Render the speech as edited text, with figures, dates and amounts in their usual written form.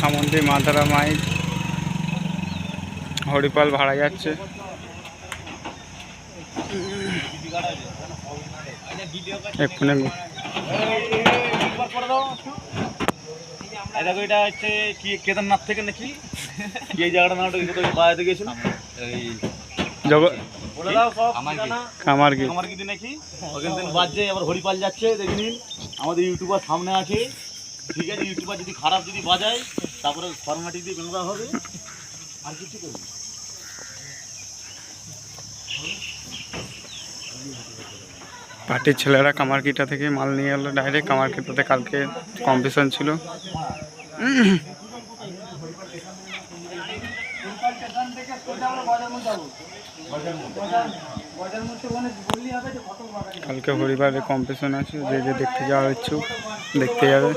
সামন্দি মাতারা মাইক হরিপাল ভাড়া যাচ্ছে। এক্ষুনি দেখো এটা হচ্ছে কি কেদারনাথ থেকে নাকি এই জায়গাটা নাম বাড়াতে গেছিলাম কামারগিরি নাকি ওখান থেকে বাজছে আবার হরিপাল যাচ্ছে দেখে নিন। আমাদের ইউটিউবার সামনে আছে, ঠিক আছে। ইউটিউবার যদি খারাপ যদি বাজায় তারপরে ফরমাটি দিয়ে বেঙ্গা হবে আর কিছু করবে। পার্টির ছেলেরা কামারকিটা থেকে মাল নিয়ে এলো ডাইরেক্ট। কামারকিটাতে কালকে কম্পিটিশন ছিল। কালকে হরিবারে কম্পিটিশন আছে, যে যে দেখতে যাওয়ার ইচ্ছুক দেখতে যাবে।